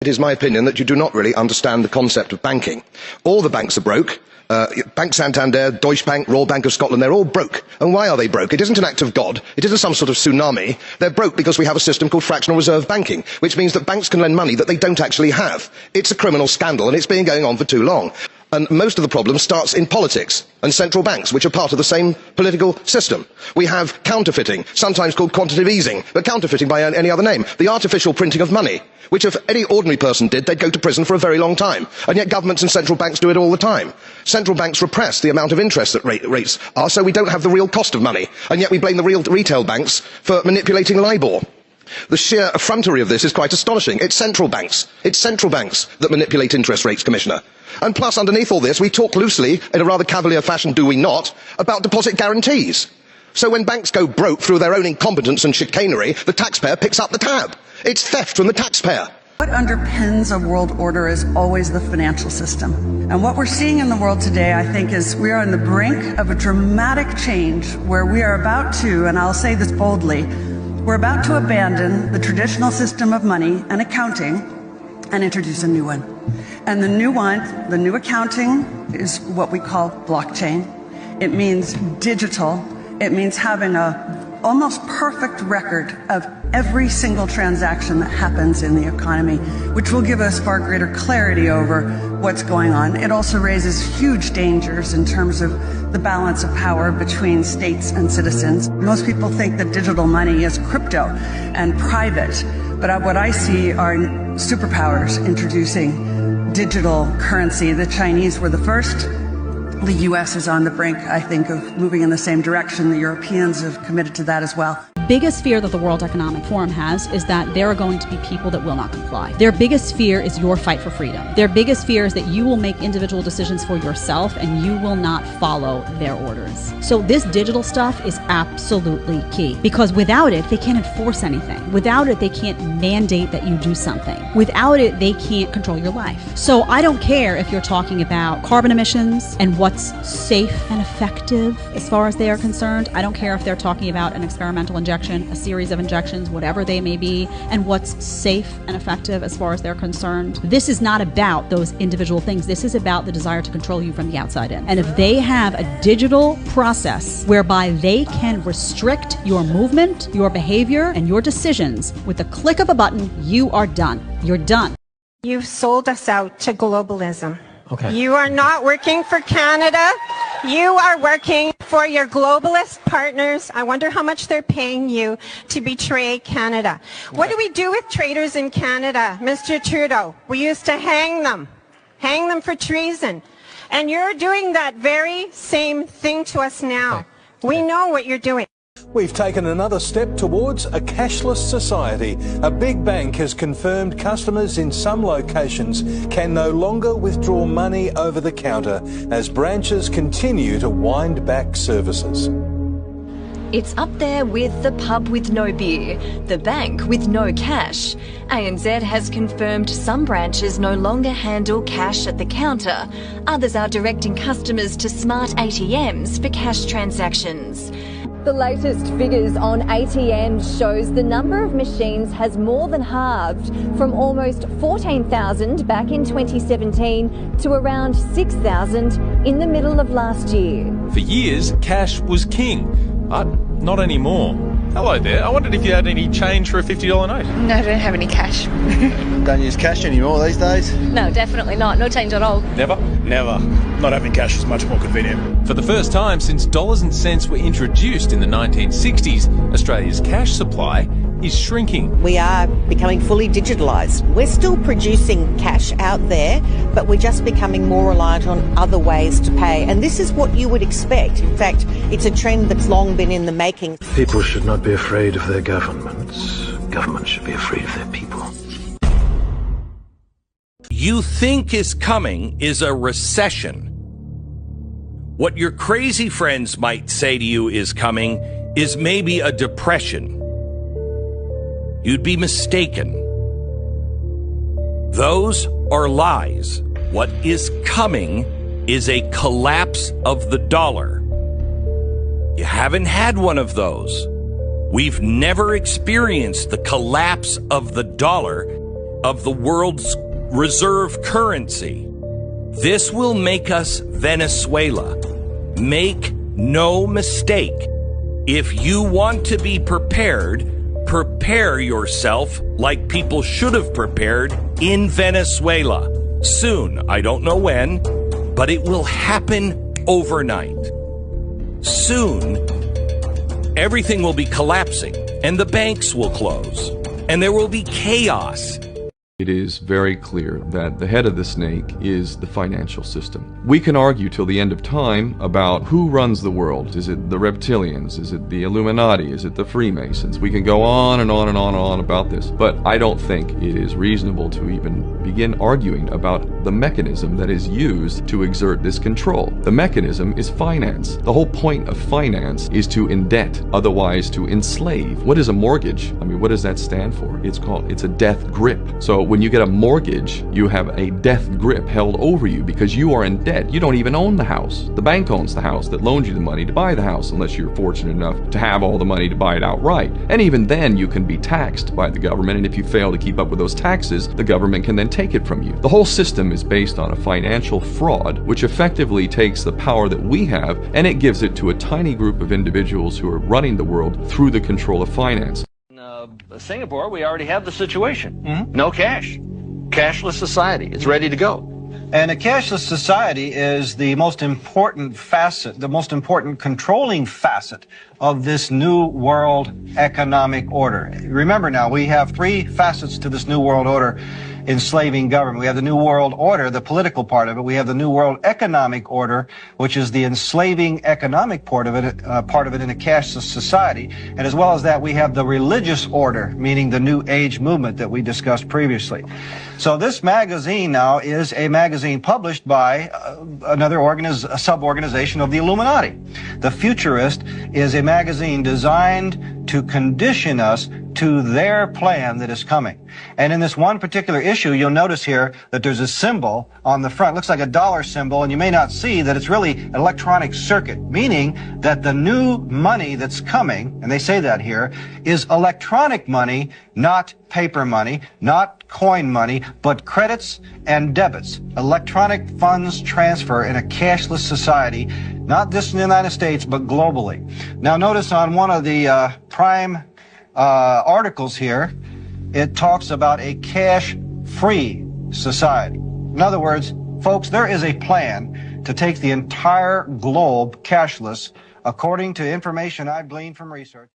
It is my opinion that you do not really understand the concept of banking. All the banks are broke. Bank Santander, Deutsche Bank, Royal Bank of Scotland, they're all broke. And why are they broke? It isn't an act of God. It isn't some sort of tsunami. They're broke because we have a system called fractional reserve banking, which means that banks can lend money that they don't actually have. It's a criminal scandal, and it's been going on for too long. And most of the problem starts in politics and central banks, which are part of the same political system. We have counterfeiting, sometimes called quantitative easing, but counterfeiting by any other name. The artificial printing of money, which if any ordinary person did, they'd go to prison for a very long time. And yet governments and central banks do it all the time. Central banks repress the amount of interest that rates are, so we don't have the real cost of money. And yet we blame the real retail banks for manipulating LIBOR. The sheer effrontery of this is quite astonishing. It's central banks that manipulate interest rates, Commissioner. And plus, underneath all this, we talk loosely, in a rather cavalier fashion, do we not, about deposit guarantees. So when banks go broke through their own incompetence and chicanery, the taxpayer picks up the tab. It's theft from the taxpayer. What underpins a world order is always the financial system. And what we're seeing in the world today, I think, is we are on the brink of a dramatic change where we are about to, and I'll say this boldly, we're about to abandon the traditional system of money and accounting and introduce a new one. And the new accounting is what we call blockchain. It means digital. It means having a almost perfect record of every single transaction that happens in the economy, which will give us far greater clarity over what's going on. It also raises huge dangers in terms of the balance of power between states and citizens. Most people think that digital money is crypto and private, but what I see are superpowers introducing digital currency. The Chinese were the first. The U.S. is on the brink, I think, of moving in the same direction. The Europeans have committed to that as well. Biggest fear that the World Economic Forum has is that there are going to be people that will not comply. Their biggest fear is your fight for freedom. Their biggest fear is that you will make individual decisions for yourself and you will not follow their orders. So this digital stuff is absolutely key, because without it, they can't enforce anything. Without it, they can't mandate that you do something. Without it, they can't control your life. So I don't care if you're talking about carbon emissions and what's safe and effective as far as they are concerned. I don't care if they're talking about an experimental injection, a series of injections, whatever they may be, and what's safe and effective as far as they're concerned. This is not about those individual things. This is about the desire to control you from the outside in. And if they have a digital process whereby they can restrict your movement, your behavior, and your decisions with the click of a button, you are done. You're done. You've sold us out to globalism. Okay. You are not working for Canada. You are working for your globalist partners. I wonder how much they're paying you to betray Canada. What do we do with traitors in Canada, Mr. Trudeau? We used to hang them for treason. And you're doing that very same thing to us now. We know what you're doing. We've taken another step towards a cashless society. A big bank has confirmed customers in some locations can no longer withdraw money over the counter as branches continue to wind back services. It's up there with the pub with no beer, the bank with no cash. ANZ has confirmed some branches no longer handle cash at the counter. Others are directing customers to smart ATMs for cash transactions. The latest figures on ATMs shows the number of machines has more than halved from almost 14,000 back in 2017 to around 6,000 in the middle of last year. For years, cash was king, but not anymore. Hello there. I wondered if you had any change for a $50 note. No, I don't have any cash. Don't use cash anymore these days? No, definitely not. No change at all. Never? Never. Not having cash is much more convenient. For the first time since dollars and cents were introduced in the 1960s, Australia's cash supply is shrinking. We are becoming fully digitalised. We're still producing cash out there, but we're just becoming more reliant on other ways to pay. And this is what you would expect. In fact, it's a trend that's long been in the making. People should not be afraid of their governments. Governments should be afraid of their people. You think is coming is a recession. What your crazy friends might say to you is coming is maybe a depression. You'd be mistaken. Those are lies. What is coming is a collapse of the dollar. You haven't had one of those. We've never experienced the collapse of the dollar of the world's reserve currency. This will make us Venezuela. Make no mistake. If you want to be prepared, prepare yourself like people should have prepared in Venezuela. Soon, I don't know when, but it will happen overnight. Soon, everything will be collapsing, and the banks will close, and there will be chaos. It is very clear that the head of the snake is the financial system. We can argue till the end of time about who runs the world. Is it the reptilians? Is it the Illuminati? Is it the Freemasons? We can go on and on and on and on about this, but I don't think it is reasonable to even begin arguing about the mechanism that is used to exert this control. The mechanism is finance. The whole point of finance is to indebt, otherwise to enslave. What is a mortgage? I mean, what does that stand for? It's a death grip. So when you get a mortgage, you have a death grip held over you because you are in debt. You don't even own the house. The bank owns the house that loans you the money to buy the house, unless you're fortunate enough to have all the money to buy it outright. And even then, you can be taxed by the government, and if you fail to keep up with those taxes, the government can then take it from you. The whole system is based on a financial fraud, which effectively takes the power that we have, and it gives it to a tiny group of individuals who are running the world through the control of finance. Singapore, we already have the situation. No cash. Cashless society. It's ready to go. And a cashless society is the most important facet, the most important controlling facet of this new world economic order. Remember now, we have three facets to this new world order enslaving government. We have the new world order, the political part of it. We have the new world economic order, which is the enslaving economic part of it in a cashless society. And as well as that, we have the religious order, meaning the New Age movement that we discussed previously. So this magazine now is a magazine published by another sub-organization of the Illuminati. The Futurist is a magazine designed to condition us to their plan that is coming. And in this one particular issue, you'll notice here that there's a symbol on the front. It looks like a dollar symbol, and you may not see that it's really an electronic circuit, meaning that the new money that's coming, and they say that here, is electronic money, not paper money, not coin money, but credits and debits. Electronic funds transfer in a cashless society, not just in the United States, but globally. Now notice on one of the prime articles here, it talks about a cash-free society. In other words, folks, there is a plan to take the entire globe cashless, according to information I've gleaned from research.